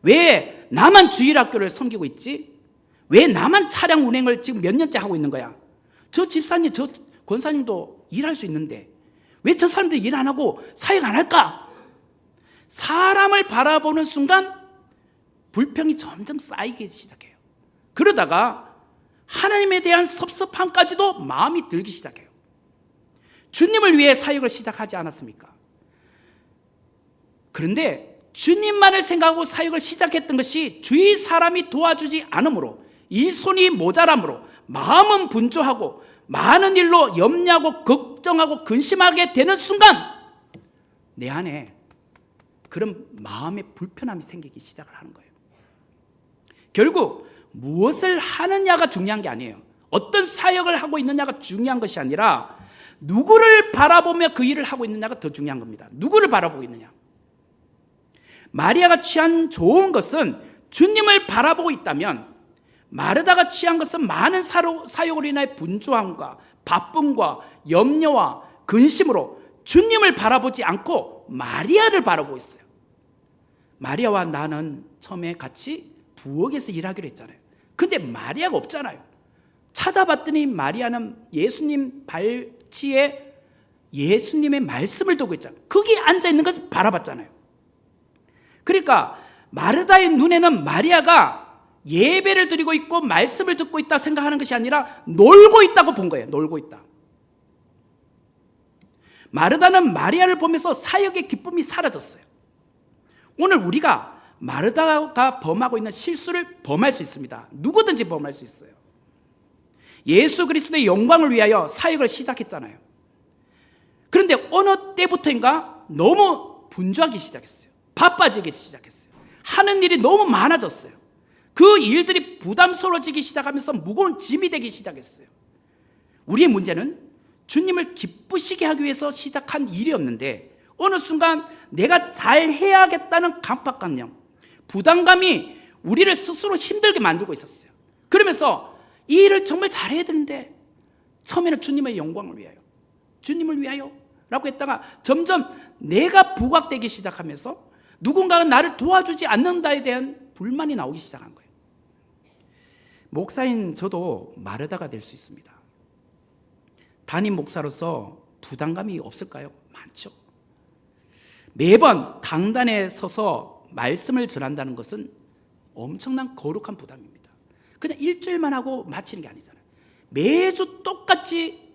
왜 나만 주일학교를 섬기고 있지? 왜 나만 차량 운행을 지금 몇 년째 하고 있는 거야? 저 집사님, 저 권사님도 일할 수 있는데 왜 저 사람들 일 안 하고 사역 안 할까? 사람을 바라보는 순간 불평이 점점 쌓이기 시작해요. 그러다가 하나님에 대한 섭섭함까지도 마음이 들기 시작해요. 주님을 위해 사역을 시작하지 않았습니까? 그런데 주님만을 생각하고 사역을 시작했던 것이 주위 사람이 도와주지 않으므로, 일손이 모자람으로 마음은 분주하고 많은 일로 염려하고 걱정하고 근심하게 되는 순간 내 안에 그런 마음의 불편함이 생기기 시작을 하는 거예요. 결국 무엇을 하느냐가 중요한 게 아니에요. 어떤 사역을 하고 있느냐가 중요한 것이 아니라 누구를 바라보며 그 일을 하고 있느냐가 더 중요한 겁니다. 누구를 바라보고 있느냐. 마리아가 취한 좋은 것은 주님을 바라보고 있다면, 마르다가 취한 것은 많은 사역으로 인해 분주함과 바쁨과 염려와 근심으로 주님을 바라보지 않고 마리아를 바라보고 있어요. 마리아와 나는 처음에 같이 부엌에서 일하기로 했잖아요. 근데 마리아가 없잖아요. 찾아봤더니 마리아는 예수님 발치에 예수님의 말씀을 두고 있잖아요. 거기 앉아있는 것을 바라봤잖아요. 그러니까 마르다의 눈에는 마리아가 예배를 드리고 있고 말씀을 듣고 있다 생각하는 것이 아니라 놀고 있다고 본 거예요. 놀고 있다. 마르다는 마리아를 보면서 사역의 기쁨이 사라졌어요. 오늘 우리가 마르다가 범하고 있는 실수를 범할 수 있습니다. 누구든지 범할 수 있어요. 예수 그리스도의 영광을 위하여 사역을 시작했잖아요. 그런데 어느 때부터인가 너무 분주하기 시작했어요. 바빠지기 시작했어요. 하는 일이 너무 많아졌어요. 그 일들이 부담스러워지기 시작하면서 무거운 짐이 되기 시작했어요. 우리의 문제는 주님을 기쁘시게 하기 위해서 시작한 일이었는데 어느 순간 내가 잘해야겠다는 강박관념, 부담감이 우리를 스스로 힘들게 만들고 있었어요. 그러면서 이 일을 정말 잘해야 되는데 처음에는 주님의 영광을 위하여, 주님을 위하여 라고 했다가 점점 내가 부각되기 시작하면서 누군가가 나를 도와주지 않는다에 대한 불만이 나오기 시작한 거예요. 목사인 저도 마르다가 될 수 있습니다. 담임 목사로서 부담감이 없을까요? 많죠. 매번 강단에 서서 말씀을 전한다는 것은 엄청난 거룩한 부담입니다. 그냥 일주일만 하고 마치는 게 아니잖아요. 매주 똑같이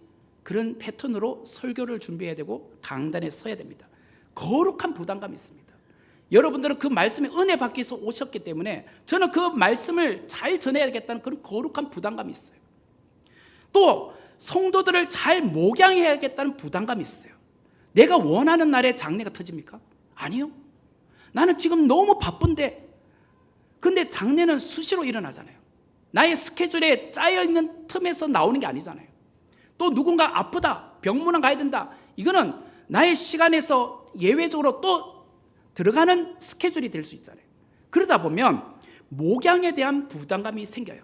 그런 패턴으로 설교를 준비해야 되고 강단에 서야 됩니다. 거룩한 부담감이 있습니다. 여러분들은 그 말씀에 은혜 받기 위해서 오셨기 때문에 저는 그 말씀을 잘 전해야겠다는 그런 거룩한 부담감이 있어요. 또 성도들을 잘 목양해야겠다는 부담감이 있어요. 내가 원하는 날에 장례가 터집니까? 아니요. 나는 지금 너무 바쁜데, 근데 장례는 수시로 일어나잖아요. 나의 스케줄에 짜여있는 틈에서 나오는 게 아니잖아요. 또 누군가 아프다, 병문안 가야 된다, 이거는 나의 시간에서 예외적으로 또 들어가는 스케줄이 될 수 있잖아요. 그러다 보면 목양에 대한 부담감이 생겨요.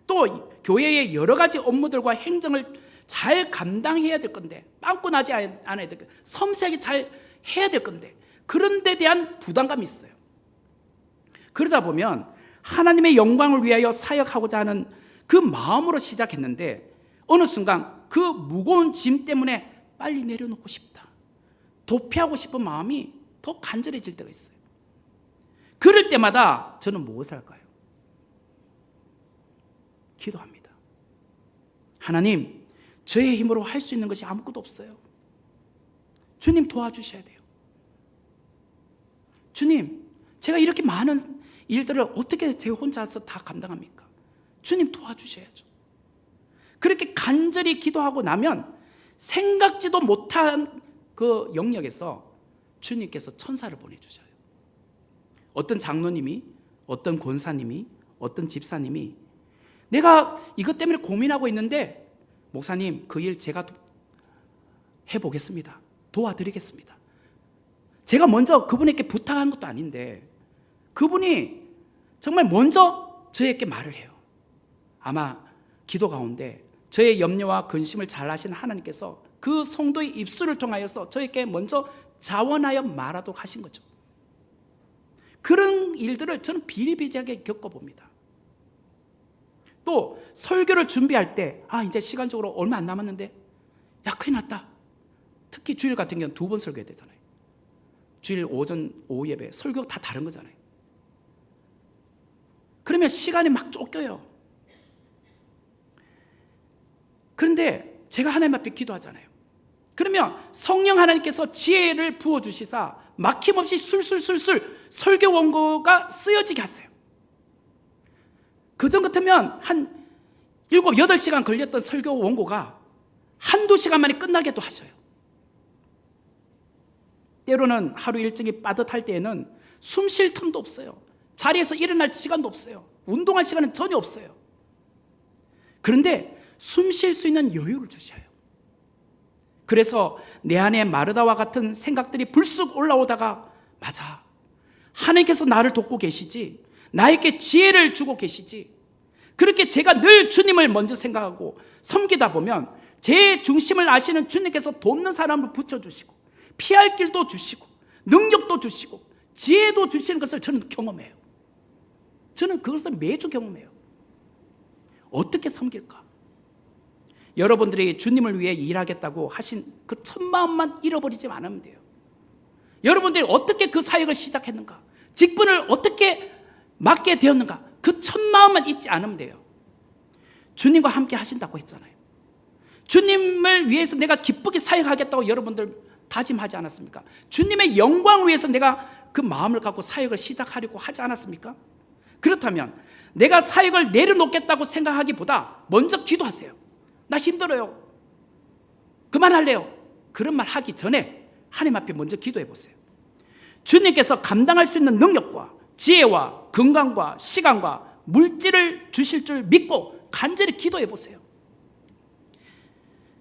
또 교회의 여러 가지 업무들과 행정을 잘 감당해야 될 건데, 빵꾸 나지 않아야 될 건데, 섬세하게 잘 해야 될 건데, 그런 데 대한 부담감이 있어요. 그러다 보면 하나님의 영광을 위하여 사역하고자 하는 그 마음으로 시작했는데 어느 순간 그 무거운 짐 때문에 빨리 내려놓고 싶다, 도피하고 싶은 마음이 더 간절해질 때가 있어요. 그럴 때마다 저는 무엇을 할까요? 기도합니다. 하나님, 저의 힘으로 할 수 있는 것이 아무것도 없어요. 주님 도와주셔야 돼요. 주님, 제가 이렇게 많은 일들을 어떻게 제 혼자서 다 감당합니까? 주님 도와주셔야죠. 그렇게 간절히 기도하고 나면 생각지도 못한 그 영역에서 주님께서 천사를 보내주셔요. 어떤 장로님이, 어떤 권사님이, 어떤 집사님이 내가 이것 때문에 고민하고 있는데 목사님 그 일 제가 해보겠습니다. 도와드리겠습니다. 제가 먼저 그분에게 부탁한 것도 아닌데 그분이 정말 먼저 저에게 말을 해요. 아마 기도 가운데 저의 염려와 근심을 잘 아시는 하나님께서 그 성도의 입술을 통하여서 저에게 먼저 자원하여 말하도록 하신 거죠. 그런 일들을 저는 비일비재하게 겪어봅니다. 또 설교를 준비할 때 이제 시간적으로 얼마 안 남았는데 큰일 났다. 특히 주일 같은 경우는 2번 설교해야 되잖아요. 주일 오전 오후 예배 설교가 다 다른 거잖아요. 그러면 시간이 막 쫓겨요. 그런데 제가 하나님 앞에 기도하잖아요. 그러면 성령 하나님께서 지혜를 부어주시사 막힘없이 술술술술 설교 원고가 쓰여지게 하세요. 그전 같으면 한 7, 8시간 걸렸던 설교 원고가 1-2시간 만에 끝나게도 하셔요. 때로는 하루 일정이 빠듯할 때에는 숨 쉴 틈도 없어요. 자리에서 일어날 시간도 없어요. 운동할 시간은 전혀 없어요. 그런데 숨 쉴 수 있는 여유를 주셔요. 그래서 내 안에 마르다와 같은 생각들이 불쑥 올라오다가 맞아, 하나님께서 나를 돕고 계시지, 나에게 지혜를 주고 계시지. 그렇게 제가 늘 주님을 먼저 생각하고 섬기다 보면 제 중심을 아시는 주님께서 돕는 사람을 붙여주시고 피할 길도 주시고 능력도 주시고 지혜도 주시는 것을 저는 경험해요. 저는 그것을 매주 경험해요. 어떻게 섬길까? 여러분들이 주님을 위해 일하겠다고 하신 그 첫 마음만 잃어버리지 않으면 돼요. 여러분들이 어떻게 그 사역을 시작했는가, 직분을 어떻게 맡게 되었는가, 그 첫 마음만 잊지 않으면 돼요. 주님과 함께 하신다고 했잖아요. 주님을 위해서 내가 기쁘게 사역하겠다고 여러분들 다짐하지 않았습니까? 주님의 영광을 위해서 내가 그 마음을 갖고 사역을 시작하려고 하지 않았습니까? 그렇다면 내가 사역을 내려놓겠다고 생각하기보다 먼저 기도하세요. 나 힘들어요. 그만할래요. 그런 말 하기 전에 하나님 앞에 먼저 기도해 보세요. 주님께서 감당할 수 있는 능력과 지혜와 건강과 시간과 물질을 주실 줄 믿고 간절히 기도해 보세요.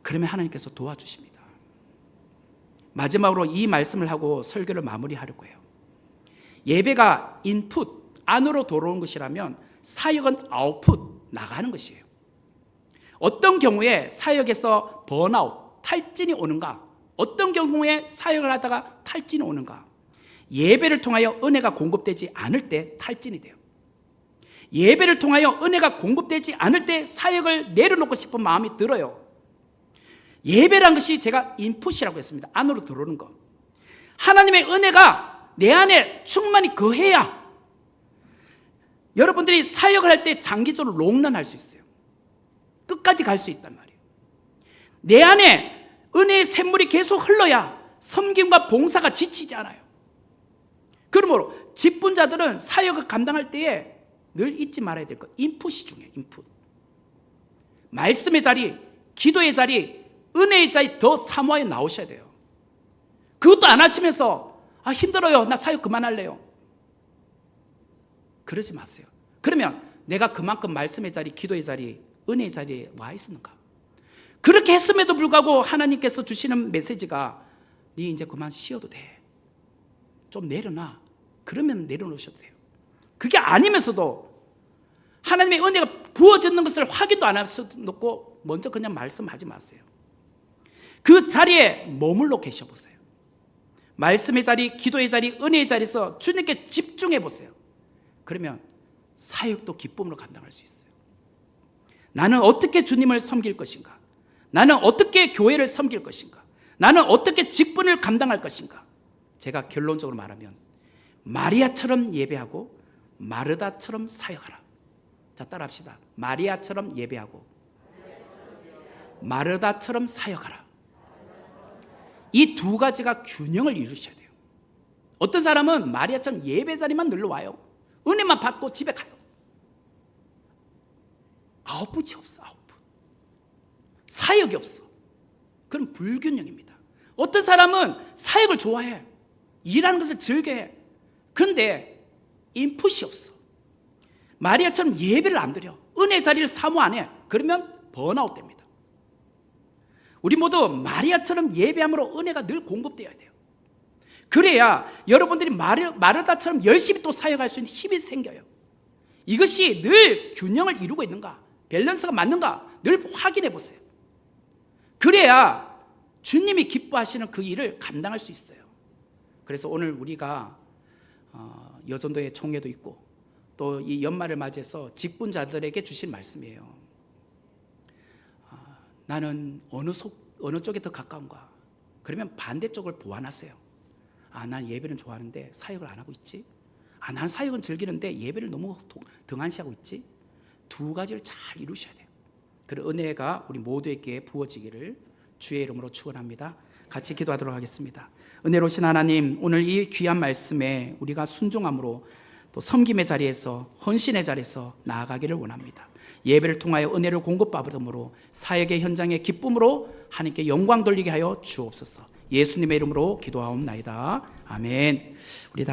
그러면 하나님께서 도와주십니다. 마지막으로 이 말씀을 하고 설교를 마무리하려고 해요. 예배가 인풋, 안으로 들어온 것이라면 사역은 아웃풋, 나가는 것이에요. 어떤 경우에 사역에서 번아웃, 탈진이 오는가? 어떤 경우에 사역을 하다가 탈진이 오는가? 예배를 통하여 은혜가 공급되지 않을 때 탈진이 돼요. 예배를 통하여 은혜가 공급되지 않을 때 사역을 내려놓고 싶은 마음이 들어요. 예배란 것이 제가 인풋이라고 했습니다. 안으로 들어오는 거. 하나님의 은혜가 내 안에 충만히 거해야 여러분들이 사역을 할 때 장기적으로 롱런할 수 있어요. 끝까지 갈 수 있단 말이에요. 내 안에 은혜의 샘물이 계속 흘러야 섬김과 봉사가 지치지 않아요. 그러므로 직분자들은 사역을 감당할 때에 늘 잊지 말아야 될 것, 인풋이 중요해요. 인풋. 말씀의 자리, 기도의 자리, 은혜의 자리 더 사모하여 나오셔야 돼요. 그것도 안 하시면서 힘들어요, 나 사역 그만할래요, 그러지 마세요. 그러면 내가 그만큼 말씀의 자리, 기도의 자리, 은혜의 자리에 와 있었는가? 그렇게 했음에도 불구하고 하나님께서 주시는 메시지가 네 이제 그만 쉬어도 돼, 좀 내려놔. 그러면 내려놓으셔도 돼요. 그게 아니면서도 하나님의 은혜가 부어지는 것을 확인도 안 하면서 놓고 먼저 그냥 말씀하지 마세요. 그 자리에 머물러 계셔 보세요. 말씀의 자리, 기도의 자리, 은혜의 자리에서 주님께 집중해 보세요. 그러면 사역도 기쁨으로 감당할 수 있어요. 나는 어떻게 주님을 섬길 것인가? 나는 어떻게 교회를 섬길 것인가? 나는 어떻게 직분을 감당할 것인가? 제가 결론적으로 말하면 마리아처럼 예배하고 마르다처럼 사역하라. 자, 따라합시다. 마리아처럼 예배하고 마르다처럼 사역하라. 이 두 가지가 균형을 이루셔야 돼요. 어떤 사람은 마리아처럼 예배 자리만 늘러 와요. 은혜만 받고 집에 가요. 아웃풋이 없어. 아웃풋. 사역이 없어. 그럼 불균형입니다. 어떤 사람은 사역을 좋아해. 일하는 것을 즐겨해. 그런데 인풋이 없어. 마리아처럼 예배를 안 드려. 은혜 자리를 사모 안 해. 그러면 번아웃 됩니다. 우리 모두 마리아처럼 예배함으로 은혜가 늘 공급되어야 돼요. 그래야 여러분들이 마르다처럼 열심히 또 사역할 수 있는 힘이 생겨요. 이것이 늘 균형을 이루고 있는가, 밸런스가 맞는가 늘 확인해 보세요. 그래야 주님이 기뻐하시는 그 일을 감당할 수 있어요. 그래서 오늘 우리가 여전도의 총회도 있고 또 이 연말을 맞이해서 직분자들에게 주신 말씀이에요. 나는 어느 쪽에 더 가까운가? 그러면 반대쪽을 보완하세요. 난 예배는 좋아하는데 사역을 안 하고 있지. 난 사역은 즐기는데 예배를 너무 등한시하고 있지. 두 가지를 잘 이루셔야 돼요. 그런 은혜가 우리 모두에게 부어지기를 주의 이름으로 축원합니다. 같이 기도하도록 하겠습니다. 은혜로우신 하나님, 오늘 이 귀한 말씀에 우리가 순종함으로 또 섬김의 자리에서, 헌신의 자리에서 나아가기를 원합니다. 예배를 통하여 은혜를 공급받음으로 사역의 현장의 기쁨으로 하나님께 영광 돌리게 하여 주옵소서. 예수님의 이름으로 기도하옵나이다. 아멘. 우리 다